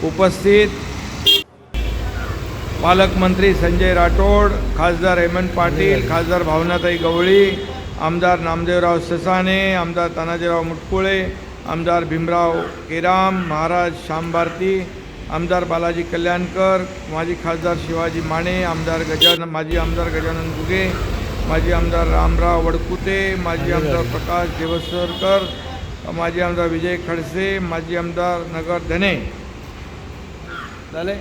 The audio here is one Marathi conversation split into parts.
उपस्थित पालकमंत्री संजय राठोड, खासदार हेमंत पाटील, खासदार भावनाताई गवळी, आमदार नामदेवराव ससाणे, आमदार तानाजीराव मुटकुळे, आमदार भीमराव केराम, महाराज श्याम भारती, आमदार बालाजी कल्याणकर, माजी खासदार शिवाजी माने, माजी आमदार गजानन घुगे, माजी आमदार रामराव वडकुते, माजी आमदार प्रकाश देवसरकर, माजी आमदार विजय खडसे, माजी आमदार नगर धने झाले.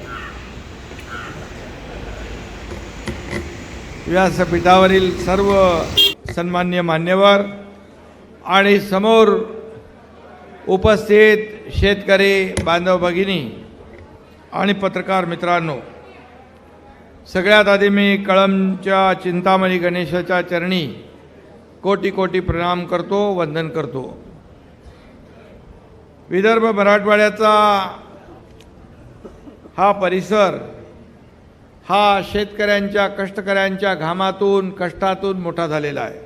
व्यासपीठावरील सर्व सन्मान्य मान्यवर आणि समोर उपस्थित शेतकरी बांधव भगिनी आणि पत्रकार मित्रांनो, सगळ्यात आधी मी कळंबच्या चिंतामणी गणेशाच्या चरणी कोटी कोटी प्रणाम करतो, वंदन करतो. विदर्भ मराठवाड्याचा हा परिसर हा शेतकऱ्यांच्या कष्टकऱ्यांच्या घामातून कष्टातून मोठा झालेला आहे,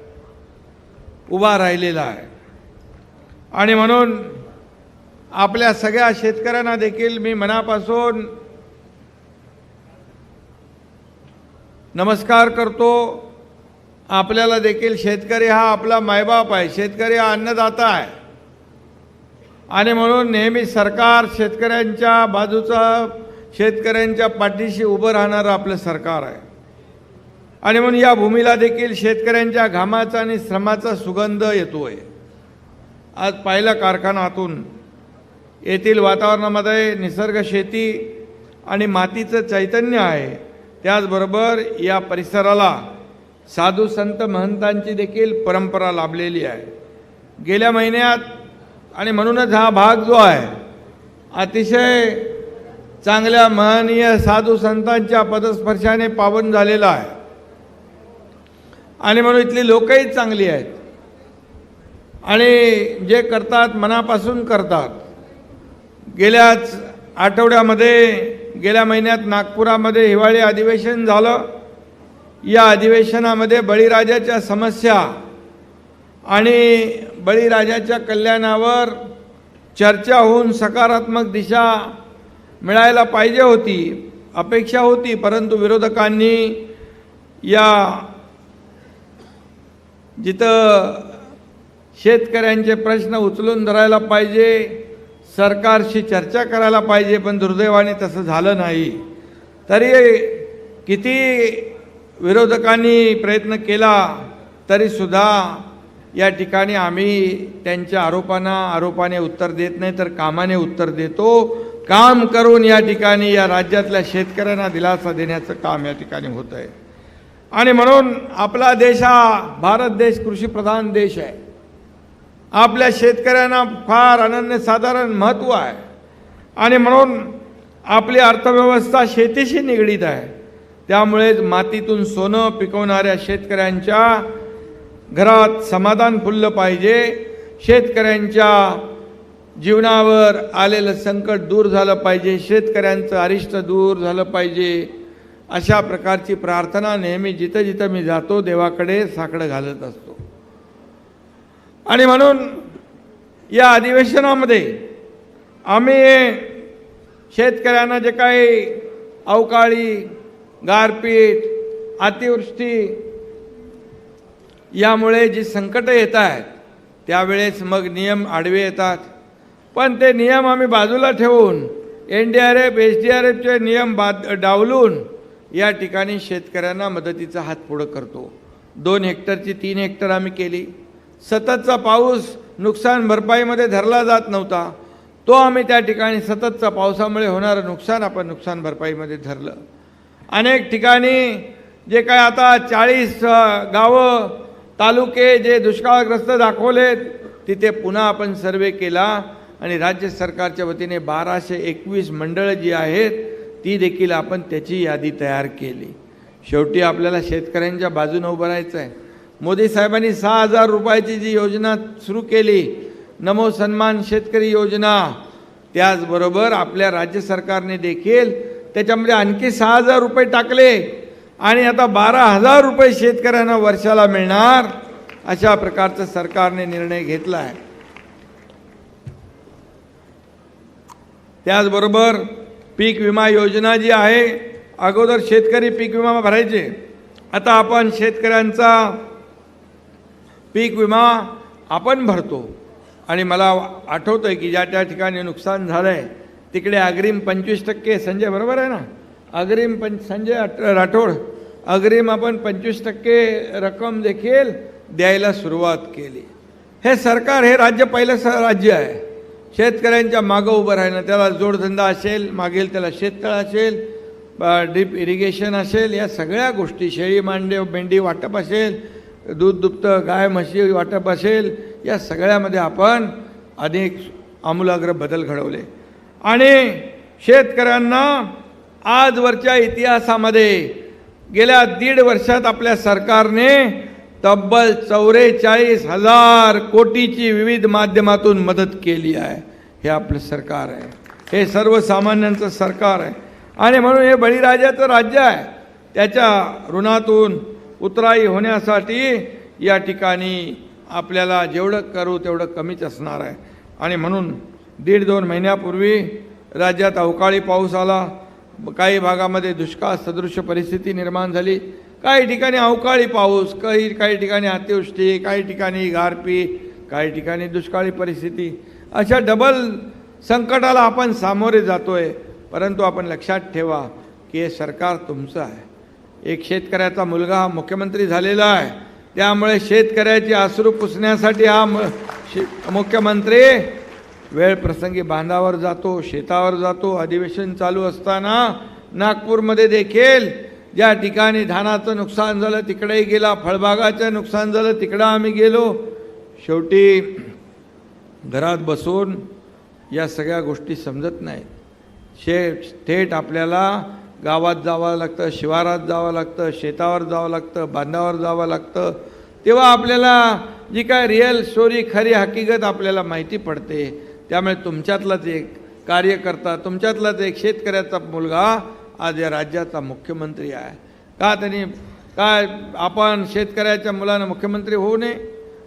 उभा राहिलेला आहे. आणि म्हणून आपल्या सगळ्या शेतकऱ्यांना देखील मी मनापासून नमस्कार करतो. आपल्याला देखील शेतकरी हा आपला मायबाप आहे, शेतकरी हा अन्नदाता आहे. आणि म्हणून नेहमी सरकार शेतकऱ्यांच्या बाजूचा, शेतकऱ्यांच्या पाठीशी उभं राहणारं आपलं सरकार आहे. आणि म्हणून या भूमीला देखील शेतकऱ्यांच्या घामाचा आणि श्रमाचा सुगंध येतोय. आज पाहिलं कारखानातून येथील वातावरणामध्ये निसर्ग शेती आणि मातीचं चैतन्य आहे. त्याचबरोबर या परिसराला साधू संत महंतांची देखील परंपरा लाभलेली आहे. गेल्या महिन्यात आणि म्हणूनच हा भाग जो आहे अतिशय चांगल्या महनीय साधू संतांच्या पदस्पर्शाने पावन झालेला आहे. आणि म्हणून इथली लोकही चांगली आहेत आणि जे करतात मनापासून करतात. गेल्याच आठवड्यामध्ये, गेल्या महिन्यात नागपुरामध्ये हिवाळी अधिवेशन झालं. या अधिवेशनामध्ये बळीराजाच्या समस्या आणि बळीराजाच्या कल्याणावर चर्चा होऊन सकारात्मक दिशा मिळायला पाहिजे होती, अपेक्षा होती. परंतु विरोधकांनी या जिथं शेतकऱ्यांचे प्रश्न उचलून धरायला पाहिजे, सरकारशी चर्चा करायला पाहिजे, पण दुर्दैवाने तसं झालं नाही. तरी किती विरोधकांनी प्रयत्न केला तरीसुद्धा या ठिकाणी आम्ही त्यांच्या आरोपाने उत्तर देत नाही, तर कामाने उत्तर देतो. काम करून या ठिकाणी या राज्यातल्या शेतकऱ्यांना दिलासा देण्याचं काम या ठिकाणी होत आहे. आणि म्हणून आपला देश हा भारत देश कृषीप्रधान देश आहे. आपल्या शेतकऱ्यांना फार अनन्यसाधारण महत्त्व आहे. आणि म्हणून आपली अर्थव्यवस्था शेतीशी निगडीत आहे. त्यामुळेच मातीतून सोनं पिकवणाऱ्या शेतकऱ्यांच्या घरात समाधान फुललं पाहिजे. शेतकऱ्यांच्या जीवनावर आलेलं संकट दूर झालं पाहिजे, शेतकऱ्यांचं अरिष्ट दूर झालं पाहिजे. अशा प्रकारची प्रार्थना नेहमी जिथं जिथं मी जातो देवाकडे साकडं घालत असतो. आणि म्हणून या अधिवेशनामध्ये आम्ही शेतकऱ्यांना जे काही अवकाळी, गारपीट, अतिवृष्टी यामुळे जी संकटं येत आहेत त्यावेळेस मग नियम आडवे येतात. पण ते नियम आम्ही बाजूला ठेवून NDRF, SDRFचे नियम डावलून या ठिकाणी शेतकऱ्यांना मदतीचा हात पुढं करतो. 2 हेक्टरची 3 हेक्टर आम्ही केली. सततचा पाऊस नुकसान भरपाईमध्ये धरला जात नव्हता, तो आम्ही त्या ठिकाणी सततचा पावसामुळे होणारं नुकसान आपण नुकसान भरपाईमध्ये धरलं. अनेक ठिकाणी जे काय आता 40 गावं, तालुके जे दुष्काळग्रस्त दाखवलेत तिथे पुन्हा आपण सर्वे केला आणि राज्य सरकारच्या वतीने 1221 मंडळं जी आहेत ती देखील आपण त्याची यादी तयार केली. शेवटी आपल्याला शेतकऱ्यांच्या बाजूने उभं राहायचं आहे. मोदी साहेबांनी 6000 रुपयाची जी योजना सुरू केली, नमो सन्मान शेतकरी योजना, त्याचबरोबर आपल्या राज्य सरकारने देखील त्याच्यामध्ये आणखी 6000 रुपये टाकले आणि आता 12000 रुपये शेतकऱ्यांना वर्षाला मिळणार अशा प्रकारचा सरकारने निर्णय घेतला आहे. त्याचबरोबर पीक विमा योजना जी आहे, अगोदर शेतकरी पीक विमा भरायचे, आता आपण शेतकऱ्यांचा पीक विमा आपण भरतो. आणि मला आठवतं आहे की ज्या त्या ठिकाणी नुकसान झालं आहे तिकडे अग्रिम 25%, संजय बरोबर आहे ना, अग्रिम संजय राठोड, अग्रिम आपण 25% रक्कम देखील द्यायला सुरुवात केली. हे सरकार, हे राज्य पहिलं राज्य आहे शेतकऱ्यांच्या मागं उभं राहणं. त्याला जोडधंदा असेल, मागेल त्याला शेततळ असेल, ड्रीप इरिगेशन असेल, या सगळ्या गोष्टी, शेळी मेंढी वाटप असेल, दूध दुभतं गाय म्हशी वाटप असेल, या सगळ्यामध्ये आपण अनेक आमूलाग्र बदल घडवले. आणि शेतकऱ्यांना आजवरच्या इतिहासामध्ये गेल्या 1.5 वर्षात आपल्या सरकारने तब्बल 44,000 कोटीची विविध माध्यमातून मदत केली आहे. हे आपलं सरकार आहे, हे सर्वसामान्यांचं सरकार आहे. आणि म्हणून हे बळीराजाचं राज्य आहे. त्याच्या ऋणातून उतराई होण्यासाठी या ठिकाणी आपल्याला जेवढं करू तेवढं कमीच असणार आहे. आणि म्हणून 1.5-2 महिन्यापूर्वी राज्यात अवकाळी पाऊस आला, काही भागामध्ये दुष्काळ सदृश परिस्थिती निर्माण झाली, काही ठिकाणी अवकाळी पाऊस, काही ठिकाणी अतिवृष्टी, काही ठिकाणी गारपीट, काही ठिकाणी दुष्काळी परिस्थिती, अशा डबल संकटाला आपण सामोरे जातोय. परंतु आपण लक्षात ठेवा की हे सरकार तुमचं आहे. एक शेतकऱ्याचा मुलगा हा मुख्यमंत्री झालेला आहे, त्यामुळे शेतकऱ्याचे अश्रू पुसण्यासाठी हा मुख्यमंत्री वेळ प्रसंगी बांधावर जातो, शेतावर जातो. अधिवेशन चालू असताना नागपूरमध्ये देखील ज्या ठिकाणी धानाचं नुकसान झालं तिकडेही गेला, फळबागाचं नुकसान झालं तिकडं आम्ही गेलो. शेवटी घरात बसून या सगळ्या गोष्टी समजत नाहीत. थेट आपल्याला गावात जावं लागतं, शिवारात जावं लागतं, शेतावर जावं लागतं, बांधावर जावं लागतं. तेव्हा आपल्याला जी काय रिअल स्टोरी, खरी हकीकत आपल्याला माहिती पडते. त्यामुळे तुमच्यातलाच एक कार्यकर्ता, तुमच्यातलाच एक शेतकऱ्याचा मुलगा आज या राज्याचा मुख्यमंत्री आहे. का त्यांनी काय आपण शेतकऱ्याच्या मुलानं मुख्यमंत्री होऊ नये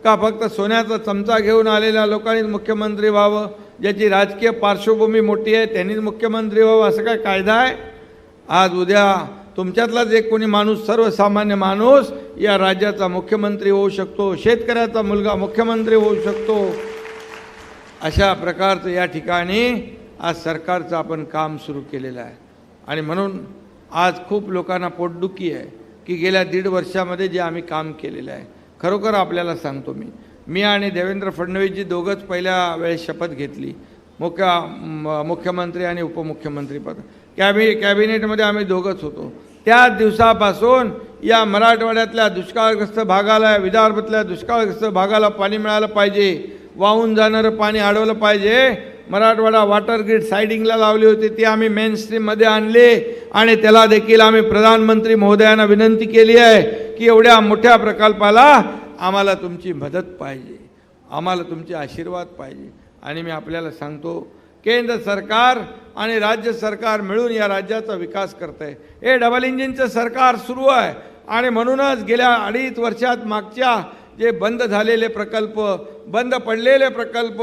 का? फक्त सोन्याचा चमचा घेऊन आलेल्या लोकांनीच मुख्यमंत्री व्हावं, ज्याची राजकीय पार्श्वभूमी मोठी आहे त्यांनीच मुख्यमंत्री व्हावं असं काय कायदा आहे? आज उद्या तुमच्यातलाच एक कोणी माणूस, सर्वसामान्य माणूस या राज्याचा मुख्यमंत्री होऊ शकतो, शेतकऱ्याचा मुलगा मुख्यमंत्री होऊ शकतो. अशा प्रकारचं या ठिकाणी आज सरकारचं आपण काम सुरू केलेलं आहे. आणि म्हणून आज खूप लोकांना पोटदुखी आहे की गेल्या 1.5 वर्षामध्ये जे आम्ही काम केलेलं आहे. खरोखर आपल्याला सांगतो, मी आणि देवेंद्र फडणवीसजी दोघंच पहिल्या वेळेस शपथ घेतली, मुख्यमंत्री आणि उपमुख्यमंत्रीपद. कॅबिनेटमध्ये आम्ही दोघंच होतो. त्याच दिवसापासून या मराठवाड्यातल्या दुष्काळग्रस्त भागाला, विदर्भातल्या दुष्काळग्रस्त भागाला पाणी मिळालं पाहिजे, वाहून जाणारं पाणी अडवलं पाहिजे. मराठवाडा वॉटर ग्रीड सायडिंगला लावली होती, ती आम्ही मेन स्ट्रीममध्ये आणले. आणि त्याला देखील आम्ही प्रधानमंत्री महोदयांना विनंती केली आहे की एवढ्या मोठ्या प्रकल्पाला आम्हाला तुमची मदत पाहिजे, आम्हाला तुमचे आशीर्वाद पाहिजे. आणि मी आपल्याला सांगतो, केंद्र सरकार आणि राज्य सरकार मिळून या राज्याचा विकास करत आहे. हे डबल इंजिनचं सरकार सुरू आहे. आणि म्हणूनच गेल्या 2.5 वर्षात मागच्या जे बंद झालेले प्रकल्प, बंद पडलेले प्रकल्प,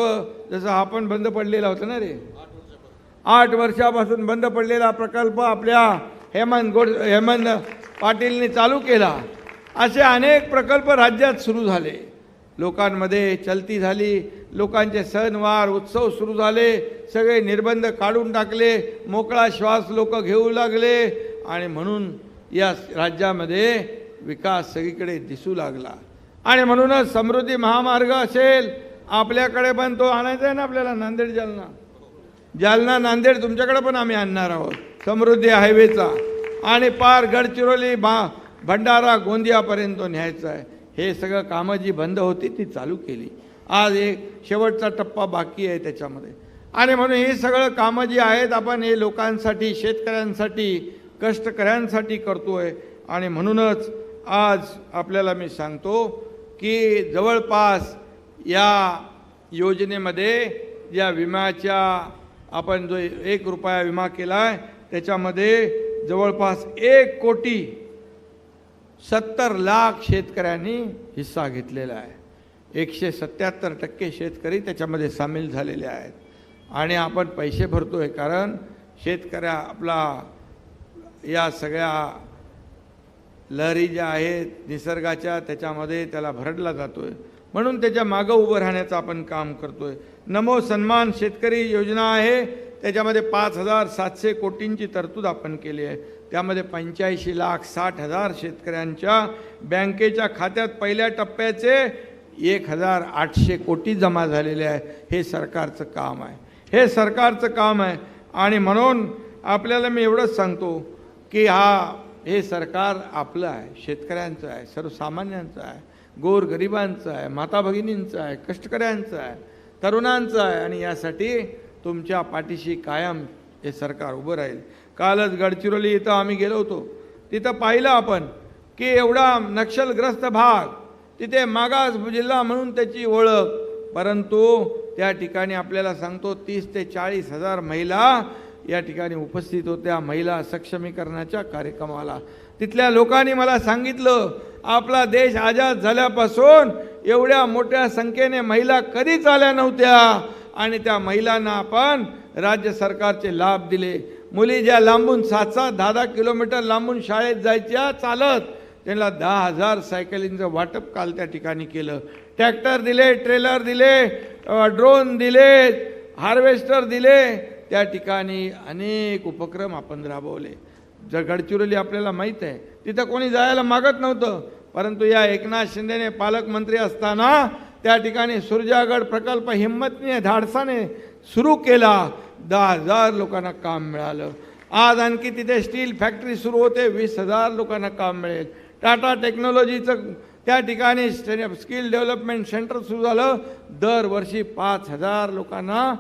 जसं आपण बंद पडलेला होता ना रे, 8 वर्षापासून बंद पडलेला प्रकल्प आपल्या हेमंत पाटीलने चालू केला. असे अनेक प्रकल्प राज्यात सुरू झाले, लोकांमध्ये चलती झाली, लोकांचे सणवार उत्सव सुरू झाले, सगळे निर्बंध काढून टाकले, मोकळा श्वास लोक घेऊ लागले. आणि म्हणून या राज्यामध्ये विकास सगळीकडे दिसू लागला. आणि म्हणूनच समृद्धी महामार्ग असेल आपल्याकडे पण, तो आणायचा आहे ना आपल्याला, जालना नांदेड तुमच्याकडे पण आम्ही आणणार आहोत समृद्धी हायवेचा. आणि पार गडचिरोली भंडारा गोंदियापर्यंत न्यायचं आहे. हे सगळं कामं जी बंद होती ती चालू केली. आज एक शेवटचा टप्पा बाकी आहे त्याच्यामध्ये. आणि म्हणून हे सगळं कामं जी आहेत आपण हे लोकांसाठी, शेतकऱ्यांसाठी, कष्टकऱ्यांसाठी करतोय. आणि म्हणूनच आज आपल्याला मी सांगतो की जवळपास या योजनेमध्ये या विम्याच्या आपण जो 1 रुपया विमा केला आहे त्याच्यामध्ये जवळपास 1,70,00,000 शेतकऱ्यांनी हिस्सा घेतलेला आहे. 177% शेतकरी त्याच्यामध्ये सामील झालेले आहेत. आणि आपण पैसे भरतोय कारण शेतकऱ्या आपला या सगळ्या लहरी ज्या आहेत निसर्गाच्या त्याच्यामध्ये त्याला भरडला जातोय, म्हणून त्याच्या मागं उभं राहण्याचं आपण काम करतोय. नमो सन्मान शेतकरी योजना आहे, त्याच्यामध्ये 5,700 कोटींची तरतूद आपण केली आहे. त्यामध्ये 85,60,000 शेतकऱ्यांच्या बँकेच्या खात्यात पहिल्या टप्प्याचे 1,800 कोटी जमा झालेले आहे. हे सरकारचं काम आहे, हे सरकारचं काम आहे. आणि म्हणून आपल्याला मी एवढंच सांगतो की हे सरकार आपलं आहे, शेतकऱ्यांचं आहे, सर्वसामान्यांचं आहे, गोरगरिबांचं आहे, माता भगिनींचं आहे, कष्टकऱ्यांचं आहे, तरुणांचं आहे. आणि यासाठी तुमच्या पाठीशी कायम हे सरकार उभं राहील. कालच गडचिरोली इथं आम्ही गेलो होतो, तिथं पाहिलं आपण की एवढा नक्षलग्रस्त भाग, तिथे मागास जिल्हा म्हणून त्याची ओळख, परंतु त्या ठिकाणी आपल्याला सांगतो 30,000 ते 40,000 महिला या ठिकाणी उपस्थित होत्या महिला सक्षमीकरणाच्या कार्यक्रमाला. तिथल्या लोकांनी मला सांगितलं, आपला देश आझाद झाल्यापासून एवढ्या मोठ्या संख्येने महिला कधीच आल्या नव्हत्या आणि त्या महिलांना आपण राज्य सरकारचे लाभ दिले. मुली ज्या लांबून 7-7, 10-10 किलोमीटर लांबून शाळेत जायच्या चालत, त्यांना 10,000 सायकलींचं वाटप काल त्या ठिकाणी केलं. ट्रॅक्टर दिले, ट्रेलर दिले, ड्रोन दिले, हार्वेस्टर दिले. त्या ठिकाणी अनेक उपक्रम आपण राबवले. गडचिरोली आपल्याला माहीत आहे, तिथं कोणी जायला मागत नव्हतं, परंतु या एकनाथ शिंदेने पालकमंत्री असताना त्या ठिकाणी सुरजागड प्रकल्प हिंमतीने धाडसाने सुरू केला. 10,000 लोकांना काम मिळालं. आज आणखी तिथे स्टील फॅक्टरी सुरू होते, 20,000 लोकांना काम मिळेल. टाटा टेक्नॉलॉजीचं त्या ठिकाणी स्किल डेव्हलपमेंट सेंटर सुरू झालं, दरवर्षी 5,000 लोकांना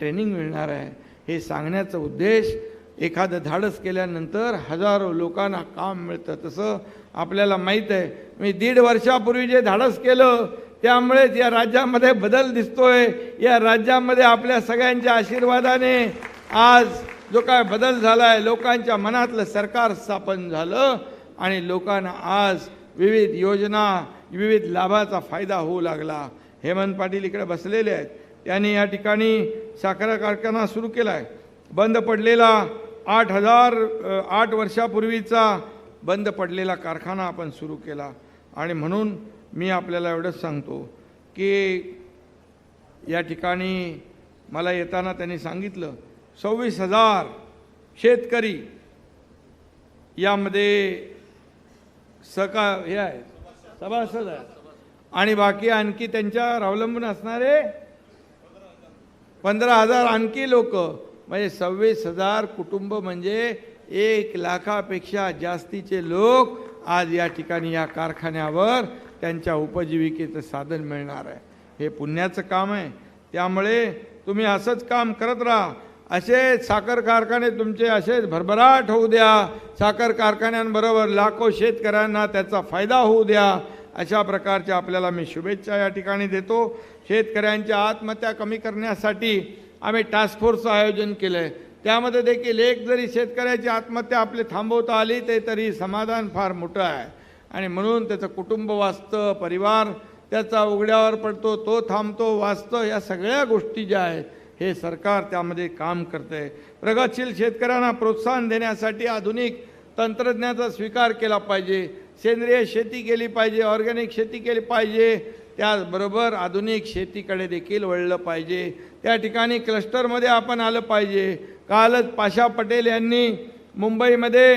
ट्रेनिंग मिळणार आहे. हे सांगण्याचा उद्देश, एखादं धाडस केल्यानंतर हजारो लोकांना काम मिळतं. तसं आपल्याला माहीत आहे, मी 1.5 वर्षापूर्वी जे धाडस केलं त्यामुळेच या राज्यामध्ये बदल दिसतोय. या राज्यामध्ये आपल्या सगळ्यांच्या आशीर्वादाने आज जो काय बदल झाला आहे, लोकांच्या मनातलं सरकार स्थापन झालं आणि लोकांना आज विविध योजना, विविध लाभाचा फायदा होऊ लागला. हेमंत पाटील इकडे बसलेले आहेत, त्यांनी या ठिकाणी साखर कारखाना सुरू केला आहे. बंद पडलेला 8 वर्षापूर्वीचा बंद पडलेला कारखाना आपण सुरू केला. आणि म्हणून मी आपल्याला एवढंच सांगतो की या ठिकाणी मला येताना त्यांनी सांगितलं 26,000 शेतकरी यामध्ये हे आहे, सभासद आहेत, आणि बाकी आणखी त्यांच्यावर अवलंबून असणारे 15,000 आणखी लोक, म्हणजे 26,000 कुटुंब, म्हणजे 1 लाखापेक्षा जास्तीचे लोक आज या ठिकाणी या कारखान्यावर त्यांच्या उपजीविकेचं साधन मिळणार आहे. हे पुण्याचं काम आहे. त्यामुळे तुम्ही असंच काम करत राहा. असे साखर कारखाने तुमचे असेच भरभराट होऊ द्या. साखर कारखान्यांबरोबर लाखो शेतकऱ्यांना त्याचा फायदा होऊ द्या. अशा प्रकारच्या आपल्याला मी शुभेच्छा या ठिकाणी देतो. शेतकऱ्यांच्या आत्महत्या कमी करण्यासाठी आम्ही टास्क फोर्सचं आयोजन केलं आहे. त्यामध्ये देखील एक जरी शेतकऱ्याची आत्महत्या आपली थांबवता आली ते तरी समाधान फार मोठं आहे. आणि म्हणून त्याचं कुटुंब वाचतं, परिवार त्याचा उघड्यावर पडतो, तो थांबतो, वाचतो. या सगळ्या गोष्टी ज्या आहेत हे सरकार त्यामध्ये काम करतं आहे. प्रगतशील शेतकऱ्यांना प्रोत्साहन देण्यासाठी आधुनिक तंत्रज्ञानाचा स्वीकार केला पाहिजे. सेंद्रिय शेती केली पाहिजे, ऑर्गॅनिक शेती केली पाहिजे. त्याचबरोबर आधुनिक शेतीकडे देखील वळलं पाहिजे. त्या ठिकाणी क्लस्टरमध्ये आपण आलं पाहिजे. कालच पाशा पटेल यांनी मुंबईमध्ये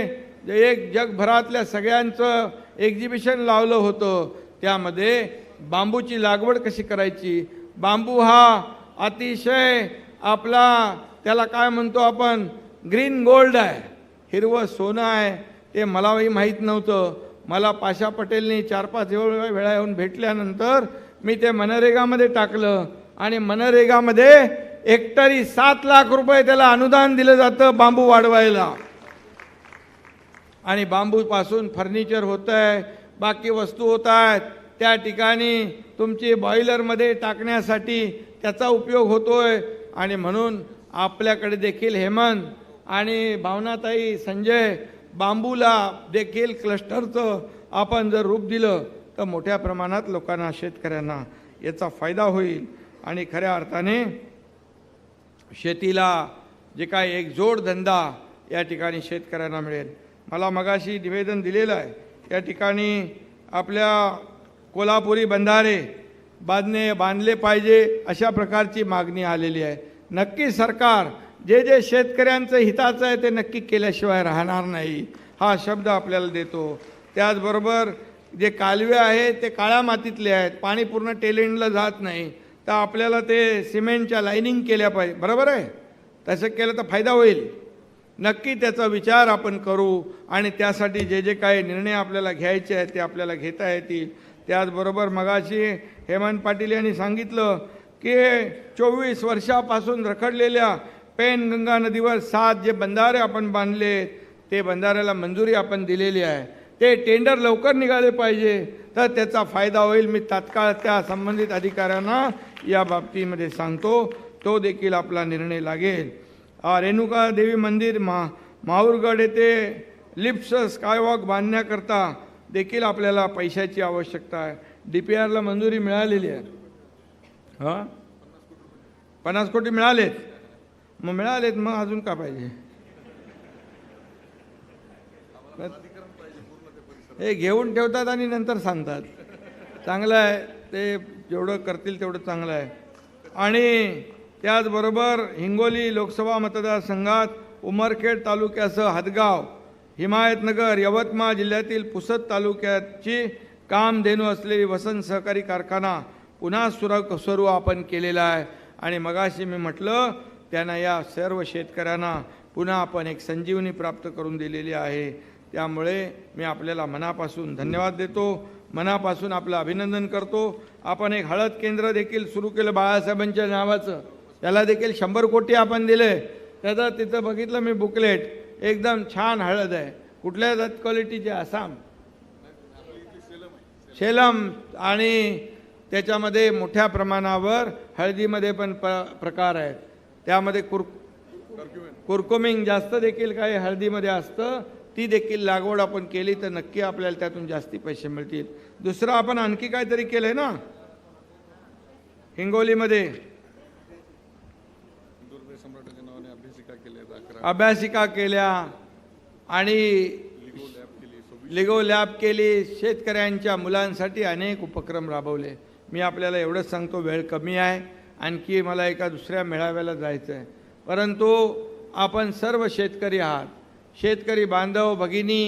एक जगभरातल्या सगळ्यांचं एक्झिबिशन लावलं होतं. त्यामध्ये बांबूची लागवड कशी करायची. बांबू हा अतिशय आपला त्याला काय म्हणतो आपण, ग्रीन गोल्ड आहे, हिरवं सोनं आहे. ते मलाही माहीत नव्हतं. मला पाशा पटेलनी 4-5 वेळा येऊन भेटल्यानंतर मी ते मनरेगामध्ये टाकलं आणि मनरेगामध्ये हेक्टरी 7 लाख रुपये त्याला अनुदान दिलं जातं बांबू वाढवायला. आणि बांबूपासून फर्निचर होतं आहे, बाकी वस्तू होत आहेत. त्या ठिकाणी तुमची बॉयलरमध्ये टाकण्यासाठी त्याचा उपयोग होतोय. आणि म्हणून आपल्याकडे देखील हेमंत आणि भावनाताई, संजय, बांबूला देखील क्लस्टरचं आपण जर रूप दिलं तर मोठ्या प्रमाणात लोकांना, शेतकऱ्यांना याचा फायदा होईल. आणि खऱ्या अर्थाने शेतीला जे काय एक जोडधंदा या ठिकाणी शेतकऱ्यांना मिळेल. मला मगाशी निवेदन दिलेलं आहे. या ठिकाणी आपल्या कोल्हापुरी बंधारे बांधले पाहिजे अशा प्रकारची मागणी आलेली आहे. नक्की सरकार जे जे शेतकऱ्यांचं हिताचं आहे ते नक्की केल्याशिवाय राहणार नाही, हा शब्द आपल्याला देतो. त्याचबरोबर जे कालवे आहेत ते काळ्या मातीतले आहेत, पाणी पूर्ण टेलेंडला जात नाही, तर आपल्याला ते सिमेंटच्या लाईनिंग केल्या पाहिजे. बरोबर आहे, तसं केलं तर फायदा होईल. नक्की त्याचा विचार आपण करू आणि त्यासाठी जे जे काही निर्णय आपल्याला घ्यायचे आहेत ते आपल्याला घेता येतील. त्याचबरोबर मगाशी हेमंत पाटील यांनी सांगितलं की 24 वर्षापासून रखडलेल्या पेनगंगा नदीवर 7 जे बंधारे आपण बांधले ते बंधाऱ्याला मंजुरी आपण दिलेली आहे. ते टेंडर लवकर निघाले पाहिजे, तर त्याचा फायदा होईल. मी तात्काळ त्या संबंधित अधिकाऱ्यांना या बाबतीमध्ये सांगतो, तो देखील आपला निर्णय लागेल. रेणुका देवी मंदिर माहूरगड येथे लिफ्ट स्कायवॉक बांधण्याकरता देखील आपल्याला पैशाची आवश्यकता आहे. DPRला मंजुरी मिळालेली आहे. 50 कोटी मिळालेत. मग मिळालेत, मग अजून का पाहिजे? हे घेऊन ठेवतात आणि नंतर सांगतात. चांगलं आहे, ते जेवढं करतील तेवढं चांगलं आहे. आणि त्याचबरोबर हिंगोली लोकसभा मतदारसंघात उमरखेड तालुक्यासह हदगाव, हिमायतनगर, यवतमाळ जिल्ह्यातील पुसद तालुक्याची कामधेनू असलेली वसंत सहकारी कारखाना पुन्हा सुरू आपण केलेला आहे. आणि मगाशी मी म्हटलं त्यांना या सर्व शेतकऱ्यांना पुन्हा आपण एक संजीवनी प्राप्त करून दिलेली आहे. त्यामुळे मी आपल्याला मनापासून धन्यवाद देतो, मनापासून आपलं अभिनंदन करतो. आपण एक हळद केंद्र देखील सुरू केलं बाळासाहेबांच्या नावाचं, त्याला देखील 100 कोटी आपण दिले. त्याचा तिथं बघितलं मी बुकलेट, एकदम छान हळद आहे. कुठल्या जात क्वालिटीची? आसाम, सेलम. आणि त्याच्यामध्ये मोठ्या प्रमाणावर हळदीमध्ये पण प्रकार आहेत. त्यामध्ये कुरकुमिंग जास्त देखील काही हळदीमध्ये असतं, ती देखील लागवड आपण केली तर नक्की आपल्याला त्यातून जास्ती पैसे मिळतील. दुसरं आपण आणखी काहीतरी केलंय ना हिंगोलीमध्ये, अभ्यासिका केल्या आणि लिगो लॅब केली. शेतकऱ्यांच्या मुलांसाठी अनेक उपक्रम राबवले. मी आपल्याला एवढंच सांगतो, वेळ कमी आहे, आणखी मला एका दुसऱ्या मेळाव्याला जायचं आहे. परंतु आपण सर्व शेतकरी आहात, शेतकरी बांधव भगिनी,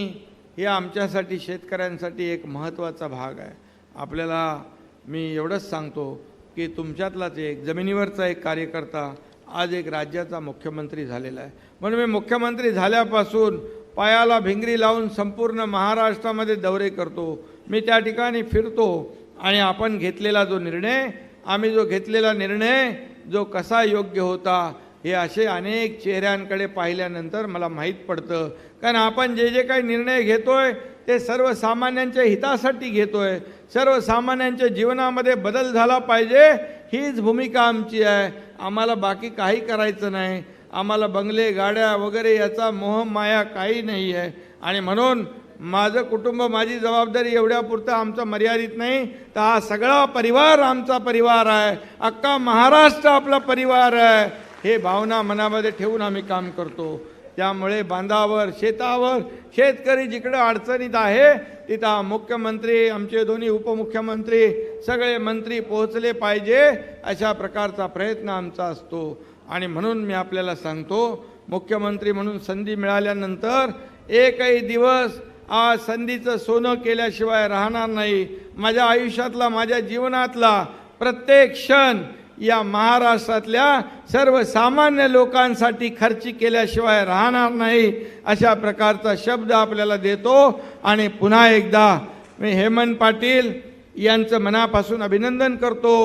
हे आमच्यासाठी शेतकऱ्यांसाठी एक महत्त्वाचा भाग आहे. आपल्याला मी एवढंच सांगतो की तुमच्यातलाच एक जमिनीवरचा एक कार्यकर्ता आज एक राज्याचा मुख्यमंत्री झालेला आहे. म्हणून मी मुख्यमंत्री झाल्यापासून पायाला भिंगरी लावून संपूर्ण महाराष्ट्रामध्ये दौरे करतो. मी त्या ठिकाणी फिरतो आणि आपण घेतलेला जो निर्णय, आम्ही जो घेतलेला निर्णय जो कसा योग्य होता, हे असे अनेक चेहऱ्यांकडे पाहिल्यानंतर मला माहीत पडतं. कारण आपण जे जे काही निर्णय घेतोय ते सर्वसामान्यांच्या हितासाठी घेतोय. सर्वसामान्यांच्या जीवनामध्ये बदल झाला पाहिजे, हीच भूमिका आमची आहे. आम्हाला बाकी काही करायचं नाही. आम्हाला बंगले, गाड्या वगैरे याचा मोह माया काही नाही आहे. आणि म्हणून माझं कुटुंब, माझी जबाबदारी एवढ्यापुरतं आमचं मर्यादित नाही, तर हा सगळा परिवार आमचा परिवार आहे, अख्खा महाराष्ट्र आपला परिवार आहे, हे भावना मनामध्ये ठेवून आम्ही काम करतो. त्यामुळे बांधावर, शेतावर, शेतकरी जिकडे अडचणीत आहे तिथं मुख्यमंत्री, आमचे दोन्ही उपमुख्यमंत्री, सगळे मंत्री पोहोचले पाहिजे, अशा प्रकारचा प्रयत्न आमचा असतो. आणि म्हणून मी आपल्याला सांगतो, मुख्यमंत्री म्हणून संधी मिळाल्यानंतर एकही दिवस आज संधीचं सोनं केल्याशिवाय राहणार नाही. माझ्या आयुष्यातला, माझ्या जीवनातला प्रत्येक क्षण या महाराष्ट्रातल्या सर्वसामान्य लोकांसाठी खर्ची केल्याशिवाय राहणार नाही, अशा प्रकारचा शब्द आपल्याला देतो. आणि पुन्हा एकदा मी हेमंत पाटील यांचं मनापासून अभिनंदन करतो.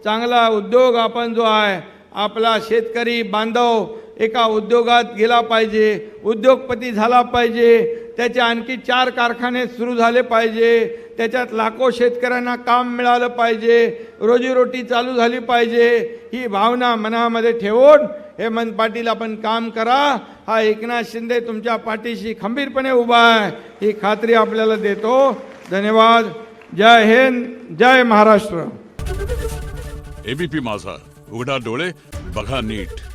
चांगला उद्योग आपण जो आहे, आपला शेतकरी बांधव एका उद्योगात गेला पाहिजे, उद्योगपती झाला पाहिजे, त्याचे आणखी 4 कारखाने सुरू झाले पाहिजे, त्याच्यात लाखो शेतकऱ्यांना काम मिळालं पाहिजे, रोजीरोटी चालू झाली पाहिजे, ही भावना मनामध्ये ठेवून हेमंत पाटील आपण काम करा. हा एकनाथ शिंदे तुमच्या पाठीशी खंबीरपणे उभा आहे, ही खात्री आपल्याला देतो. धन्यवाद. जय हिंद, जय महाराष्ट्र. एबीपी माझा, उघडा डोळे बघा नीट.